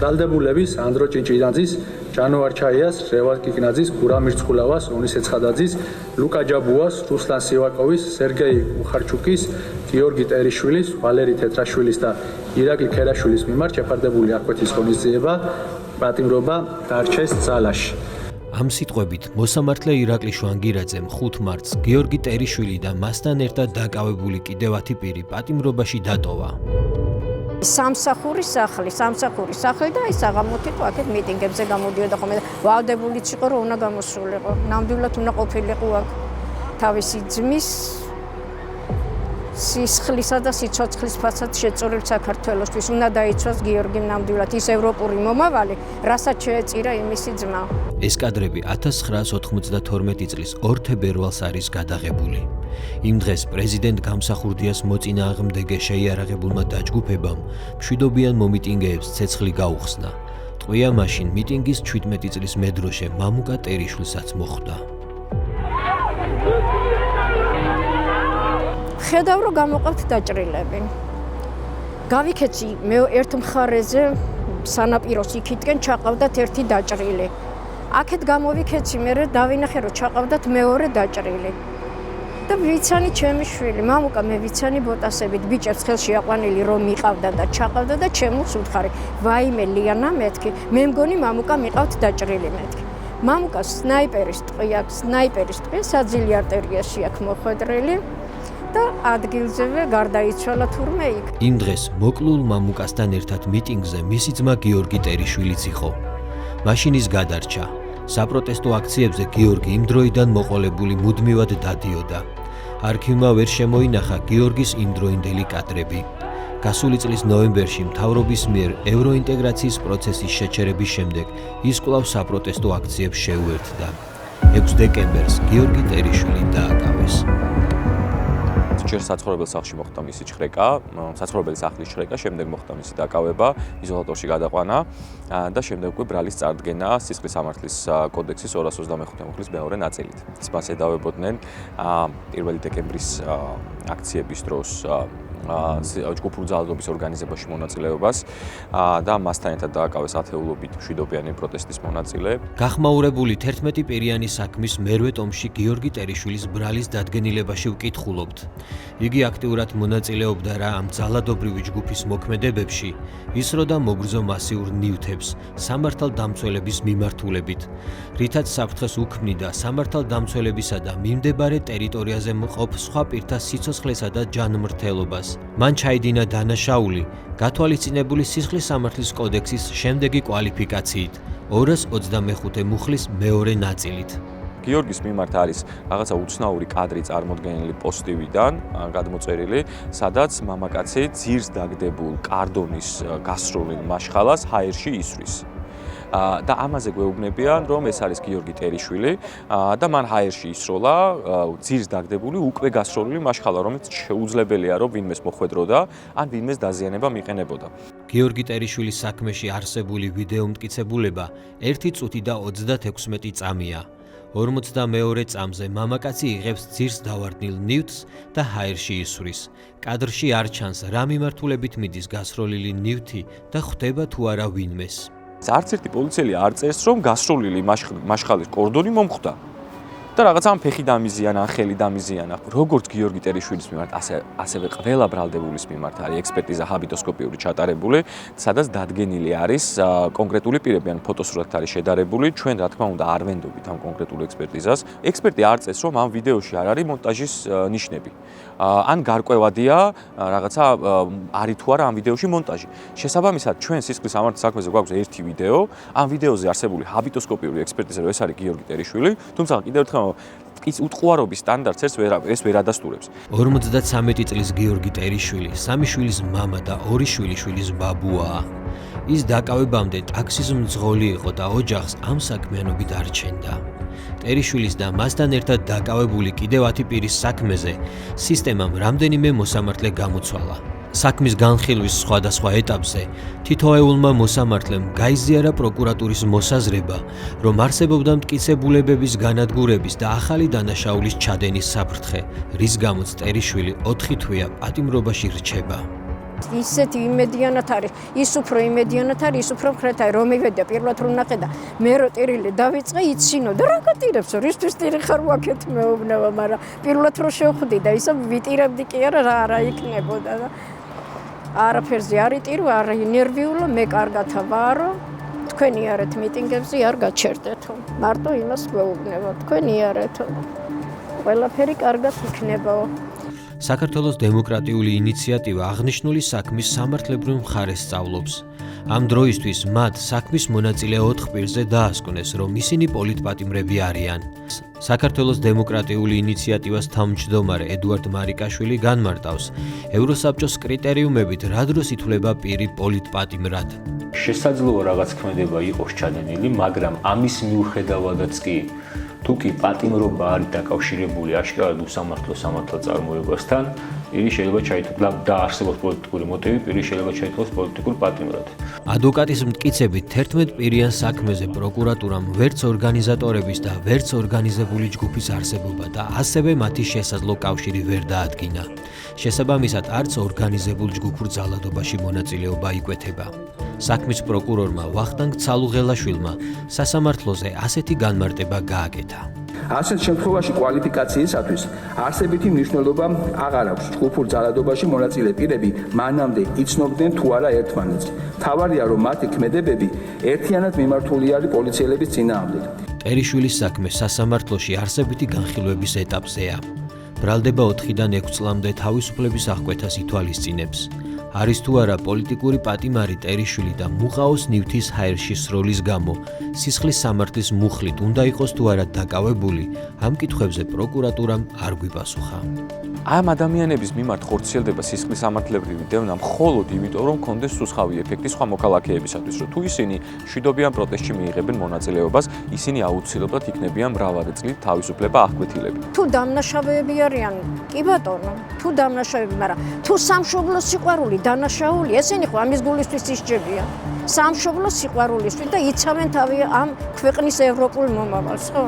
დაალდებულების ანდრო ჭინჭიდანძის, ჯანო არჩაიას, რევაზ კიკნაძის, გურამ მირცხულავას, ონისე ცხადაძის, ლუკა ჯაბუას, რუსლან სივაკოვის, სერგეი უხარჩუკის, გიორგი ტერიშვილის, ვალერი თეთრაშვილის და ირაკლი ქერაშვილის მიმართ შეფარდებული აკვეთის ღონისძიება პატიმრობა დარჩეს ძალაში. ამ სიტყვებით მოსამართლე ირაკლი შვანგირაძემ 5 მარტს გიორგი ტერიშვილი და მასთან ერთად დაკავებული კიდევ 10 პირი პატიმრობაში დატოვა. სამსახურის სახლი და ის აღამოთიყო აქეთ მიტინგებზე გამოდიოდა ხოლმე და ვალდებულიც იყო რომ უნდა გამოსულიყო. ნამდვილად უნდა ყოფილიყო აქ თავისი ძმის სისხლისა და სიცოცხლის ფასად შეწურილ საქართველოსთვის უნდა დაიცვას გიორგიმ ნამდვილად ის ევროპული მომავალი, რასაც შეეწირა იმისი ძმა. ეს კადრები 1992 წლის 2 თებერვალს არის გადაღებული. იმ დღეს პრეზიდენტ გამსახურდიას მოწინააღმდეგე შეიარაღებულმა დაჯგუფებამ მშვიდობიან მომიტინგეებს ცეცხლი გაუხსნა. ტყვია მაშინ მიტინგის 17 წლის მედროშე მამუკა ტერიშვილსაც მოხვდა. ხედავ რომ გამოყავთ დაჭრილები. გავიქეცი მე ერთ მხარეზე სანაპიროს იქითკენ ჩაყავდათ ერთი დაჭრილი. აქეთ გამოვიქეცი მე დავინახე რომ ჩაყავდათ მეორე დაჭრილი. და ვიცანი ჩემი შვილი, მამუკა მე ვიცანი ბოტასებით ბიჭებს ხელში აყვანილი რომ მიყავდა და ჩაყავდა და ჩემს უთხარი. ვაიმე ლიანა მეთქი, მე მგონი მამუკა მიყავთ დაჭრილი მეთქი. მამუკა სნაიპერის ტყვია საძილი არტერიაში აქვს მოხვედრილი. და ადგილზევე გარდაიცვალა თურმე იქ. იმ დღეს მოკლულ მამუკასთან ერთად მიტინგზე მისი ძმა გიორგი ტერიშვილიც იყო. მაშინ ის გადარჩა. საპროტესტო აქციებზე გიორგი იმ დროიდან მოყოლებული მუდმივად დადიოდა. არქივმა ვერ შემოინახა გიორგის იმდროინდელი კადრები. გასული წლის ნოემბერში მთავრობის მიერ ევროინტეგრაციის პროცესის შეჩერების შემდეგ ის კვლავ საპროტესტო აქციებს შეუერთდა. 6 დეკემბერს გიორგი ერიშვილი დააკავეს. ჯერ საცხოვრებელ სახლში მოხდა მისი ჩხრეკა, საცხოვრებელი სახლის ჩხრეკა, შემდეგ მოხდა მისი დაკავება, იზოლატორში გადაყვანა და შემდეგ უკვე ბრალის წარდგენა სისხლის სამართლის კოდექსის 225 მუხლის მეორე ნაწილით. ის მას ედავებოდნენ 1 დეკემბრის აქციების დროს ჯგუფური ძალადობის ორგანიზებაში მონაწილეობას და მასთან ერთად დააკავეს ათეულობით მშვიდობიანი პროტესტის მონაწილე. გახმაურებული 11 პირიანი საქმის მერვე ტომში გიორგი ტერიშვილის ბრალის დადგენილებაში ვკითხულობთ. იგი აქტიურად მონაწილეობდა რა ამ ძალადობრივი ჯგუფის მოქმედებებში, ისროდა მოგრძო მასიურ ნივთებს სამართალდამცველების მიმართულებით, რითაც საფრთხეს უქმნიდა სამართალდამცველებისა და მიმდებარე ტერიტორიაზე მყოფ სხვა პირთა სიცოცხლესა და ჯანმრთელობას. მან ჩაიდინა დანაშაული გათვალისწინებული სისხლის სამართლის კოდექსის შემდეგი კვალიფიკაციით 225 მუხლის მეორე ნაწილით. გიორგის მიმართ არის რაღაცა უცნაური კადრი წარმოდგენილი პოზიტივიდან გადმოწერილი, სადაც მამაკაცი ძირს დაგდებულ კარდონის გასროლილ მაშხალას ჰაერში ისვრის. და ამაზე გვეუბნებიან, რომ ეს არის გიორგი ერიშვილი და მან ჰაერში ისროლა ძირს დაგდებული უკვე გასროლილი მაშხალა, რომელიც შეუძლებელია, რომ ვინმეს მოხვედროდა, ან ვინმეს დაზიანება მიყენებოდა. გიორგი ტერიშვილის საქმეში არსებული ვიდეო მტკიცებულება 1 წუთი და 36 წამია. 42 წამზე მამაკაცი იღებს ძირს დავარდნილ ნივთს და ჰაერში ისვრის. კადრში არ ჩანს რა მიმართულებით მიდის გასროლილი ნივთი და ხვდება თუ არა ვინმეს. არც ერთი პოლიციელი არ წერს, რომ გასროლილი მაშხალის კორდონი მომხვდა. და რაღაცა ამ ფეხი დამიზიანა, ან ხელი დამიზიანა. როგორც გიორგი ტერიშვილის მიმართ, ასევე ყველა ბრალდებულის მიმართ არის ექსპერტიზა ჰაბიტოსკოპიური ჩატარებული, სადაც დადგენილი არის კონკრეტული პირები, ან ფოტოსურათით არის შედარებული. ჩვენ რა თქმა უნდა არ ვენდობით ამ კონკრეტულ ექსპერტიზას. ექსპერტი არ წერს, რომ ამ ვიდეოში არ არის მონტაჟის ნიშნები. ან გარკვევადია რაღაცა არის თუ არა ამ ვიდეოში მონტაჟი. შესაბამისად, ჩვენ სისხლის სამართლის საქმეზე გვაქვს ერთი ვიდეო, ამ ვიდეოზე არსებული ჰაბიტოსკოპიური ექსპერტიზა, რომ ეს არის გიორგი ერიშვილი, თუმცა კიდევ ერთხელ ის უტყუარობის სტანდარტს ეს ვერ ადასტურებს. 53 წლის გიორგი ერიშვილი, 3 შვილის მამა და 2 შვილიშვილის ბაბუაა. ის დაკავებამდე ტაქსის მძღოლი იყო და ოჯახს ამ საქმიანობით არ ჩენდა. ტერიშვილის და მასთან ერთად დაკავებული კიდევ 10 პირის საქმეზე სისტემამ რამდენიმე მოსამართლე გამოცვალა. საქმის განხილვის სხვადასხვა ეტაპზე თითოეულმა მოსამართლემ გაიზიარა პროკურატურის მოსაზრება, რომ არსებობდა მტკიცებულებების განადგურების და ახალი დანაშაულის ჩადენის საფრთხე, რის გამოც ერიშვილი 4 თვეა პატიმრობაში რჩება. ისეთი იმედიანად არის, ის უფრო იმედიანად არის, ის უფრო მხრეთ არის, რომ მივედი პირველად რომ ნახე და მე რო ტირილი დავიწყე, იცინო და რა გატირებსო, რისთვის ტირი ხარ ვაკეთ მეუბნება, მაგრამ პირველად რო შევხვდი და ისე ვიტირებდი კი არა იქნებოდა და არაფერზე არ იტირო, არ ნერვიულო, მე კარგად ვარო. თქვენი არეთ მიტინგებზე არ გაჩერდეთო. მარტო იმას გვეუბნება, თქვენი არეთო. ყველაფერი კარგად იქნებაო. საქართველოს დემოკრატიული ინიციატივა აღნიშნული საქმის სამართლებრივ მხარეს სწავლობს. ამ დროისთვის მათ საქმის მონაწილე 4 პირზე დაასკვნეს, რომ ისინი პოლიტპატიმრები არიან. საქართველოს დემოკრატიული ინიციატივას თავმჯდომარე ედუარდ მარიკაშვილი განმარტავს, ევროსაბჭოს კრიტერიუმებით რა დროს ითვლება პირი პოლიტპატიმრად. შესაძლოა რაღაც ქმედება იყოს ჩადენილი, მაგრამ ამის მიუხედავადაც კი თუ კი პატიმრობა არის დაკავშირებული აშკარად უსამართლო სამართალ წარმოებასთან, პირი შეიძლება ჩაითვალა დაარსებოს პოლიტიკური მოტივი, პირი შეიძლება ჩაითვალოს პოლიტიკურ პატიმრად. ადვოკატის მტკიცებით 11 პირიან საქმეზე პროკურატურამ ვერც ორგანიზატორების და ვერც ორგანიზებული ჯგუფის არსებობა და ასევე მათი შესაძლო კავშირი ვერ დაადგინა. შესაბამისად, არც ორგანიზებულ ჯგუფურ ძალადობაში მონაწილეობა იკვეთება. საქმის პროკურორმა ვახტანგ ცალუღელაშვილმა სასამართლოზე ასეთი განმარტება გააკეთა. ასეთ შემთხვევაში კვალიფიკაციისათვის არსებითი მნიშვნელობა აღარ აქვს. ჯგუფურ ძალადობაში მონაწილე პირები მანამდე იცნობდნენ თუ არა ერთმანეთს. მთავარია, რომ მათი ქმედებები ერთიანად მიმართული არის პოლიციელების წინააღმდეგ. ტერიშვილის საქმე სასამართლოში არსებითი განხილვების ეტაპზეა. ბრალდება 4-დან 6 წლამდე თავისუფლების აღკვეთას ითვალისწინებს. არის თუ არა პოლიტიკური პატიმარი ტერიშვილი და მუყაოს ნივთის ჰაერში სროლის გამო სისხლის სამართლის მუხლით უნდა იყოს თუ არა დაკავებული, ამ კითხვებზე პროკურატურამ არ გვიპასუხა. ამ ადამიანების მიმართ ხორციელდება სისხლის სამართლებრივი დევნა მხოლოდ იმიტომ, რომ კონდეს სუსხავი ეფექტი სხვა მოქალაქეებისათვის, რომ თუ ისინი მშვიდობიან პროტესტში მიიღებენ მონაწილეობას, ისინი აუცილებლად იქნებიან მრავალი წლით თავისუფლება აღკვეთილები. თუ დამნაშავეები არიან, კი ბატონო, თუ დამნაშავეები, მაგრამ თუ სამშობლო სიყვარული დანაშაული, ესენი ხო ამის გულისთვის ისჯებიან. სამშობლო სიყვარულისთვის და იცავენ თავი ამ ქვეყნის ევროპულ მომავალს, ხო?